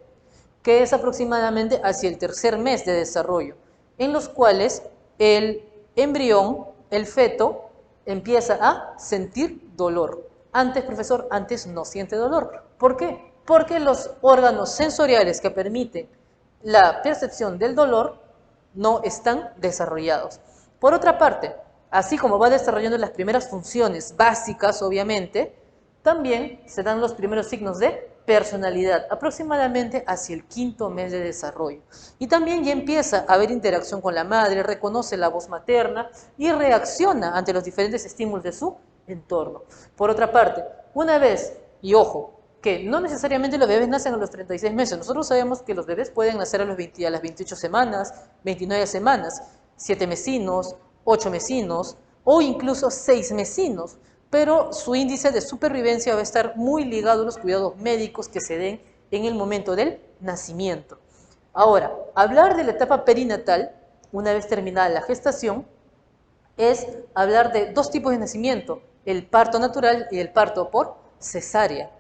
que es aproximadamente hacia el tercer mes de desarrollo, en los cuales el embrión, el feto, empieza a sentir dolor. Antes, profesor, antes no siente dolor. ¿Por qué? Porque los órganos sensoriales que permiten la percepción del dolor no están desarrollados. Por otra parte, así como va desarrollando las primeras funciones básicas, obviamente, también se dan los primeros signos de personalidad, aproximadamente hacia el quinto mes de desarrollo. Y también ya empieza a haber interacción con la madre, reconoce la voz materna y reacciona ante los diferentes estímulos de su entorno. Por otra parte, una vez, y ojo, que no necesariamente los bebés nacen a los 36 meses. Nosotros sabemos que los bebés pueden nacer a las 28 semanas, 29 semanas, 7 mesinos, 8 mesinos o incluso 6 mesinos, pero su índice de supervivencia va a estar muy ligado a los cuidados médicos que se den en el momento del nacimiento. Ahora, hablar de la etapa perinatal, una vez terminada la gestación, es hablar de dos tipos de nacimiento, el parto natural y el parto por cesárea.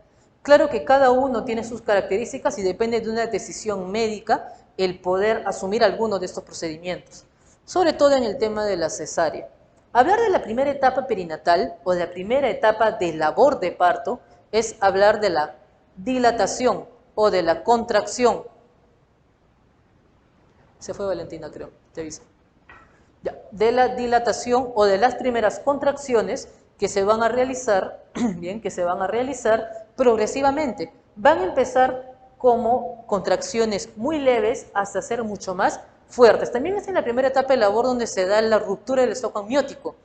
Claro que cada uno tiene sus características y depende de una decisión médica el poder asumir alguno de estos procedimientos, sobre todo en el tema de la cesárea. Hablar de la primera etapa perinatal o de la primera etapa de labor de parto es hablar de la dilatación o de la contracción. Se fue Valentina, creo, te aviso. Ya, de la dilatación o de las primeras contracciones que se van a realizar, bien, que se van a realizar progresivamente. Van a empezar como contracciones muy leves hasta ser mucho más fuertes. También es en la primera etapa de labor donde se da la ruptura del estoco amniótico,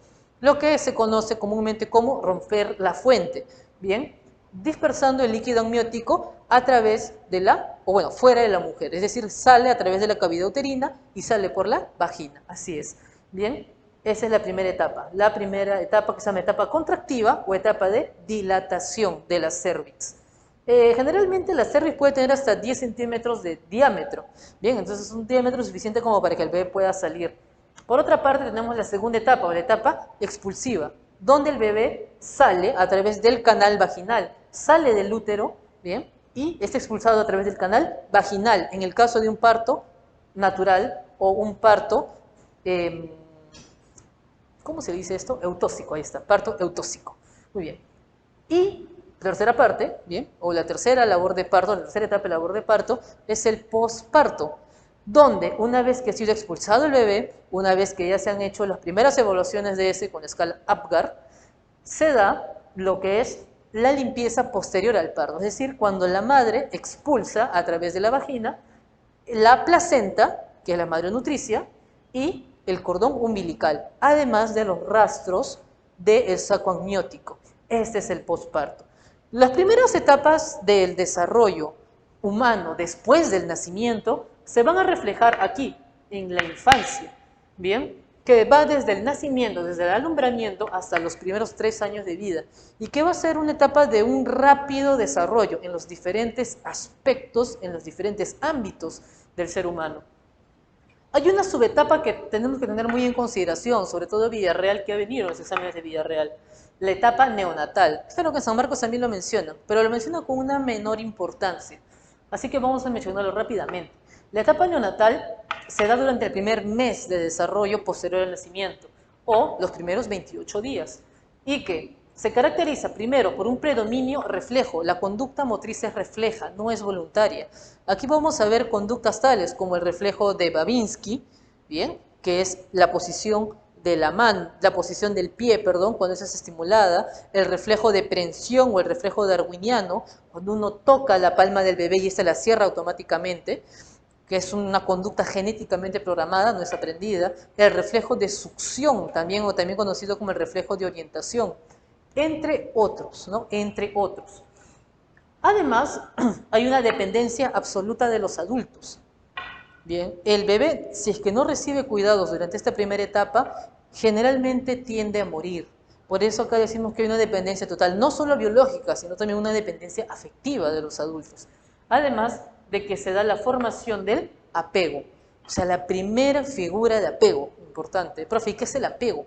lo que se conoce comúnmente como romper la fuente, bien, dispersando el líquido amniótico a través de fuera de la mujer, es decir, sale a través de la cavidad uterina y sale por la vagina, así es. Bien, esa es la primera etapa que se llama etapa contractiva o etapa de dilatación de la cervix. Generalmente la cervix puede tener hasta 10 centímetros de diámetro. Bien, entonces es un diámetro suficiente como para que el bebé pueda salir. Por otra parte tenemos la segunda etapa o la etapa expulsiva, donde el bebé sale a través del canal vaginal, sale del útero, bien, y es expulsado a través del canal vaginal, en el caso de un parto natural o un parto ¿cómo se dice esto? Eutóxico, ahí está, parto eutóxico. Muy bien. Y tercera parte, bien, o la tercera labor de parto, la tercera etapa de labor de parto, es el posparto, donde una vez que ha sido expulsado el bebé, una vez que ya se han hecho las primeras evaluaciones de ese con la escala Apgar, se da lo que es la limpieza posterior al parto, es decir, cuando la madre expulsa a través de la vagina la placenta, que es la madre nutricia, y el cordón umbilical, además de los rastros del saco amniótico. Este es el posparto. Las primeras etapas del desarrollo humano después del nacimiento se van a reflejar aquí, en la infancia, ¿bien? Que va desde el nacimiento, desde el alumbramiento hasta los primeros 3 años de vida y que va a ser una etapa de un rápido desarrollo en los diferentes aspectos, en los diferentes ámbitos del ser humano. Hay una subetapa que tenemos que tener muy en consideración, sobre todo Villarreal, que ha venido en los exámenes de Villarreal, la etapa neonatal. Espero que en San Marcos también lo mencionan, pero lo mencionan con una menor importancia. Así que vamos a mencionarlo rápidamente. La etapa neonatal se da durante el primer mes de desarrollo posterior al nacimiento, o los primeros 28 días, y que se caracteriza primero por un predominio reflejo. La conducta motriz es refleja, no es voluntaria. Aquí vamos a ver conductas tales como el reflejo de Babinski, ¿bien? Que es la posición de la mano, la posición del pie, perdón, cuando esa es estimulada, el reflejo de prensión o el reflejo darwiniano, cuando uno toca la palma del bebé y ésta la cierra automáticamente, que es una conducta genéticamente programada, no es aprendida, el reflejo de succión también, o también conocido como el reflejo de orientación, entre otros, ¿no? Entre otros. Además, hay una dependencia absoluta de los adultos. Bien, el bebé, si es que no recibe cuidados durante esta primera etapa, generalmente tiende a morir. Por eso acá decimos que hay una dependencia total, no solo biológica, sino también una dependencia afectiva de los adultos. Además de que se da la formación del apego, o sea, la primera figura de apego, importante. Profe, ¿y qué es el apego?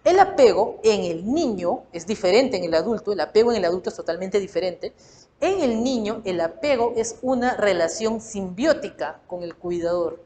El apego en el niño es diferente en el adulto, el apego en el adulto es totalmente diferente. En el niño, el apego es una relación simbiótica con el cuidador.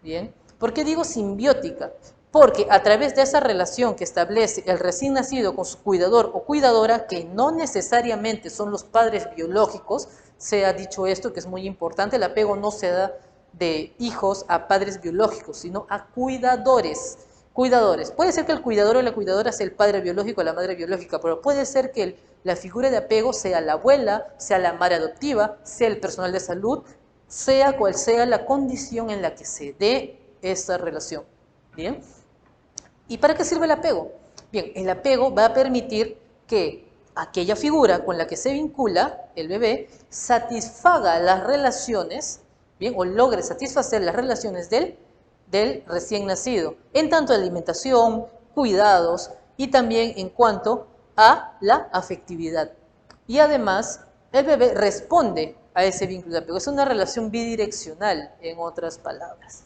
¿Bien? ¿Por qué digo simbiótica? Porque a través de esa relación que establece el recién nacido con su cuidador o cuidadora, que no necesariamente son los padres biológicos, se ha dicho esto que es muy importante, el apego no se da de hijos a padres biológicos, sino a cuidadores. Cuidadores. Puede ser que el cuidador o la cuidadora sea el padre biológico o la madre biológica, pero puede ser que la figura de apego sea la abuela, sea la madre adoptiva, sea el personal de salud, sea cual sea la condición en la que se dé esa relación. ¿Bien? ¿Y para qué sirve el apego? Bien, el apego va a permitir que aquella figura con la que se vincula el bebé satisfaga las relaciones, bien, o logre satisfacer las relaciones del recién nacido, en tanto a alimentación, cuidados y también en cuanto a la afectividad. Y además, el bebé responde a ese vínculo de apego. Es una relación bidireccional, en otras palabras.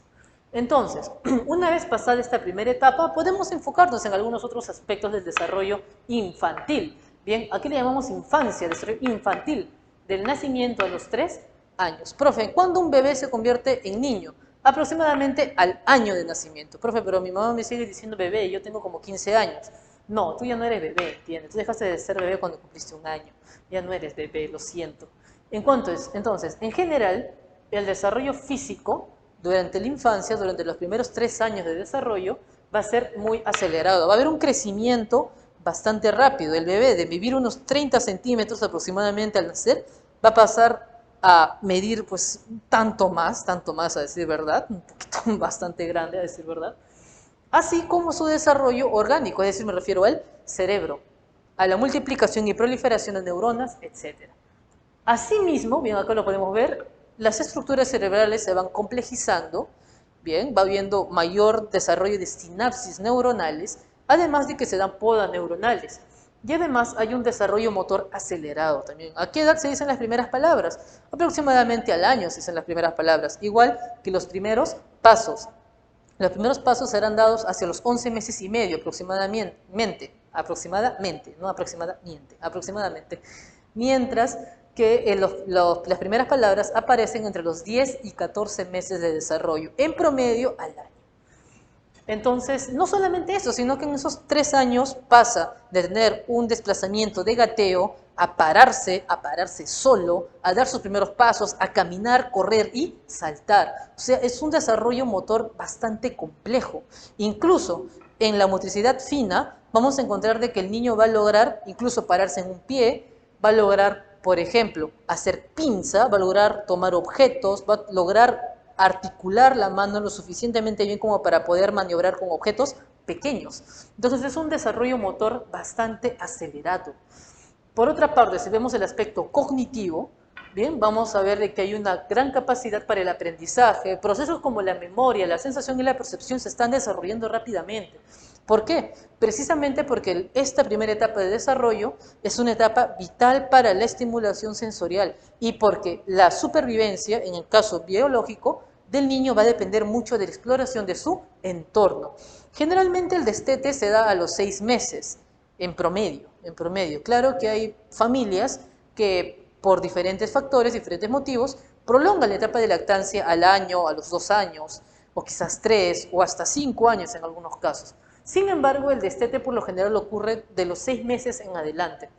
Entonces, una vez pasada esta primera etapa, podemos enfocarnos en algunos otros aspectos del desarrollo infantil. Bien, aquí le llamamos infancia, desarrollo infantil, del nacimiento a los 3 años. Profe, ¿cuándo un bebé se convierte en niño? Aproximadamente al año de nacimiento. Profe, pero mi mamá me sigue diciendo bebé y yo tengo como 15 años. No, tú ya no eres bebé, ¿entiendes? Tú dejaste de ser bebé cuando cumpliste 1 año. Ya no eres bebé, lo siento. Entonces, en general, el desarrollo físico durante la infancia, durante los primeros 3 años de desarrollo, va a ser muy acelerado. Va a haber un crecimiento bastante rápido. El bebé, de vivir unos 30 centímetros aproximadamente al nacer, va a pasar a medir pues tanto más a decir verdad, un poquito bastante grande a decir verdad, así como su desarrollo orgánico, es decir, me refiero al cerebro, a la multiplicación y proliferación de neuronas, etc. Asimismo, bien, acá lo podemos ver, las estructuras cerebrales se van complejizando, bien, va habiendo mayor desarrollo de sinapsis neuronales, además de que se dan podas neuronales. Y además hay un desarrollo motor acelerado también. ¿A qué edad se dicen las primeras palabras? Aproximadamente al año se dicen las primeras palabras, igual que los primeros pasos. Los primeros pasos serán dados hacia los 11 meses y medio aproximadamente. Mientras que las primeras palabras aparecen entre los 10 y 14 meses de desarrollo, en promedio al año. Entonces, no solamente eso, sino que en esos 3 años pasa de tener un desplazamiento de gateo a pararse solo, a dar sus primeros pasos, a caminar, correr y saltar. O sea, es un desarrollo motor bastante complejo. Incluso en la motricidad fina vamos a encontrar de que el niño va a lograr incluso pararse en un pie, va a lograr, por ejemplo, hacer pinza, va a lograr tomar objetos, va a lograr articular la mano lo suficientemente bien como para poder maniobrar con objetos pequeños. Entonces es un desarrollo motor bastante acelerado. Por otra parte, si vemos el aspecto cognitivo, bien, vamos a ver que hay una gran capacidad para el aprendizaje. Procesos como la memoria, la sensación y la percepción se están desarrollando rápidamente. ¿Por qué? Precisamente porque esta primera etapa de desarrollo es una etapa vital para la estimulación sensorial y porque la supervivencia, en el caso biológico, del niño va a depender mucho de la exploración de su entorno. Generalmente el destete se da a los 6 meses, en promedio. Claro que hay familias que por diferentes factores, diferentes motivos, prolongan la etapa de lactancia al año, a los 2 años, o quizás 3 o hasta 5 años en algunos casos. Sin embargo, el destete por lo general ocurre de los 6 meses en adelante.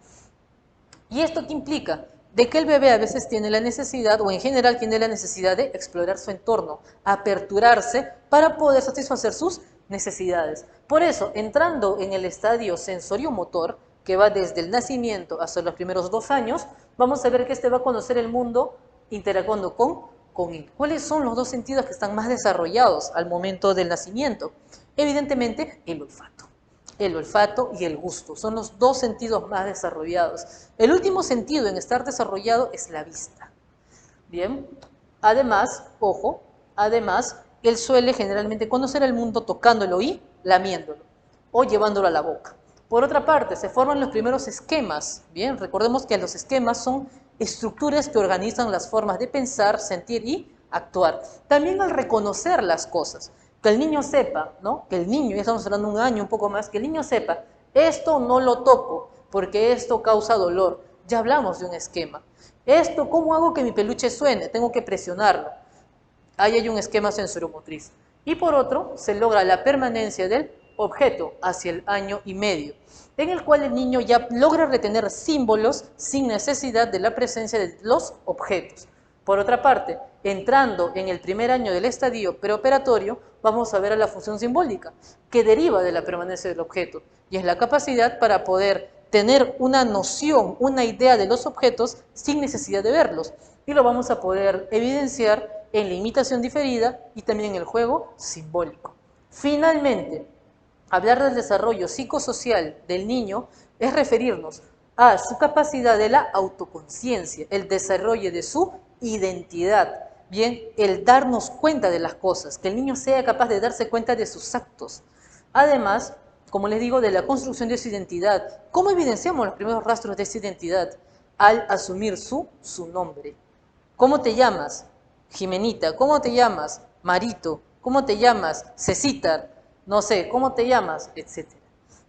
¿Y esto qué implica? De que el bebé a veces tiene la necesidad, o en general tiene la necesidad de explorar su entorno, aperturarse para poder satisfacer sus necesidades. Por eso, entrando en el estadio sensorio-motor, que va desde el nacimiento hasta los primeros 2 años, vamos a ver que este va a conocer el mundo interactuando con él. ¿Cuáles son los 2 sentidos que están más desarrollados al momento del nacimiento? Evidentemente, el olfato. El olfato y el gusto son los 2 sentidos más desarrollados. El último sentido en estar desarrollado es la vista. Bien, además, ojo, además, él suele generalmente conocer el mundo tocándolo y lamiéndolo o llevándolo a la boca. Por otra parte, se forman los primeros esquemas. Bien, recordemos que los esquemas son estructuras que organizan las formas de pensar, sentir y actuar. También al reconocer las cosas, que el niño sepa, ¿no? Que el niño, ya estamos hablando de 1 año, un poco más, que el niño sepa, esto no lo toco porque esto causa dolor. Ya hablamos de un esquema. Esto, ¿cómo hago que mi peluche suene? Tengo que presionarlo. Ahí hay un esquema sensoriomotriz. Y por otro, se logra la permanencia del objeto hacia el 1 año y medio, en el cual el niño ya logra retener símbolos sin necesidad de la presencia de los objetos. Por otra parte, entrando en el primer año del estadio preoperatorio, vamos a ver a la función simbólica, que deriva de la permanencia del objeto, y es la capacidad para poder tener una noción, una idea de los objetos sin necesidad de verlos. Y lo vamos a poder evidenciar en la imitación diferida y también en el juego simbólico. Finalmente, hablar del desarrollo psicosocial del niño es referirnos a su capacidad de la autoconciencia, el desarrollo de su identidad, bien, el darnos cuenta de las cosas, que el niño sea capaz de darse cuenta de sus actos. Además, como les digo, de la construcción de su identidad. ¿Cómo evidenciamos los primeros rastros de esa identidad? Al asumir su nombre. ¿Cómo te llamas? Jimenita. ¿Cómo te llamas? Marito. ¿Cómo te llamas? Cecitar. No sé, ¿cómo te llamas? Etcétera,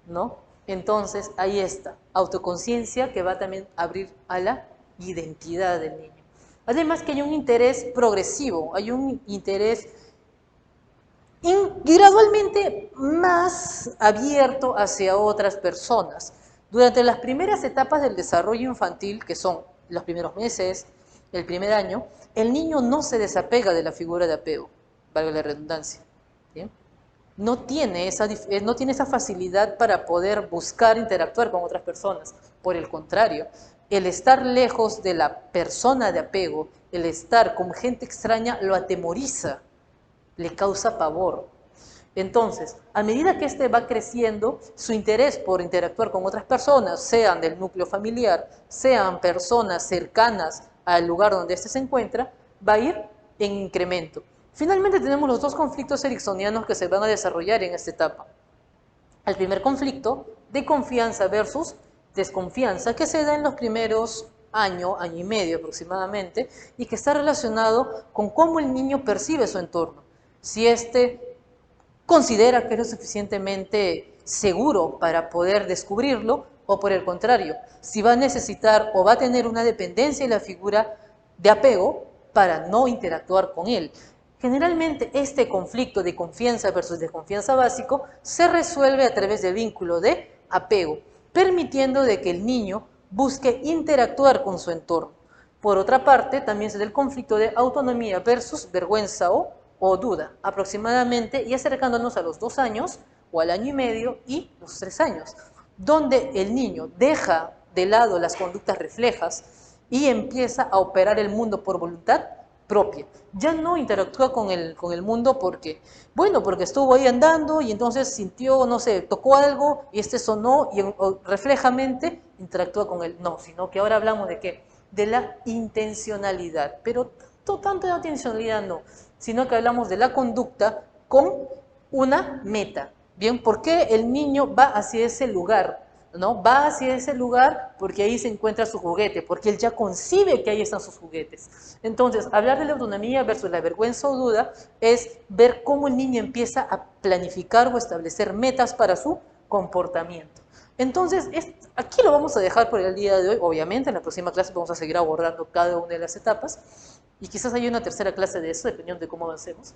¿no? Entonces, ahí está, autoconciencia que va también a abrir a la identidad del niño. Además que hay un interés progresivo, hay un interés gradualmente más abierto hacia otras personas. Durante las primeras etapas del desarrollo infantil, que son los primeros meses, el primer año, el niño no se desapega de la figura de apego, valga la redundancia, ¿bien? No tiene esa facilidad para poder buscar interactuar con otras personas. Por el contrario, el estar lejos de la persona de apego, el estar con gente extraña, lo atemoriza, le causa pavor. Entonces, a medida que éste va creciendo, su interés por interactuar con otras personas, sean del núcleo familiar, sean personas cercanas al lugar donde éste se encuentra, va a ir en incremento. Finalmente tenemos los 2 conflictos ericksonianos que se van a desarrollar en esta etapa. El primer conflicto, de confianza versus desconfianza, que se da en los primeros año y medio aproximadamente, y que está relacionado con cómo el niño percibe su entorno. Si éste considera que es lo suficientemente seguro para poder descubrirlo, o por el contrario, si va a necesitar o va a tener una dependencia en la figura de apego para no interactuar con él. Generalmente este conflicto de confianza versus desconfianza básico se resuelve a través del vínculo de apego, permitiendo de que el niño busque interactuar con su entorno. Por otra parte, también se da el conflicto de autonomía versus vergüenza o duda, aproximadamente y acercándonos a los 2 años o al 1 año y medio y los 3 años, donde el niño deja de lado las conductas reflejas y empieza a operar el mundo por voluntad propia. Ya no interactúa con el mundo porque estuvo ahí andando y entonces sintió, no sé, tocó algo y este sonó y reflejamente interactúa con él. No, sino que ahora hablamos de ¿qué? De la intencionalidad, pero tanto de intencionalidad no, sino que hablamos de la conducta con una meta. Bien, ¿por qué el niño va hacia ese lugar? ¿No? Va hacia ese lugar porque ahí se encuentra su juguete, porque él ya concibe que ahí están sus juguetes. Entonces, hablar de la autonomía versus la vergüenza o duda es ver cómo el niño empieza a planificar o establecer metas para su comportamiento. Entonces, aquí lo vamos a dejar por el día de hoy. Obviamente, en la próxima clase vamos a seguir abordando cada una de las etapas y quizás haya una tercera clase de eso, dependiendo de cómo avancemos.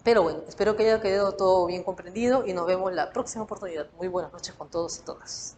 Pero bueno, espero que haya quedado todo bien comprendido y nos vemos la próxima oportunidad. Muy buenas noches con todos y todas.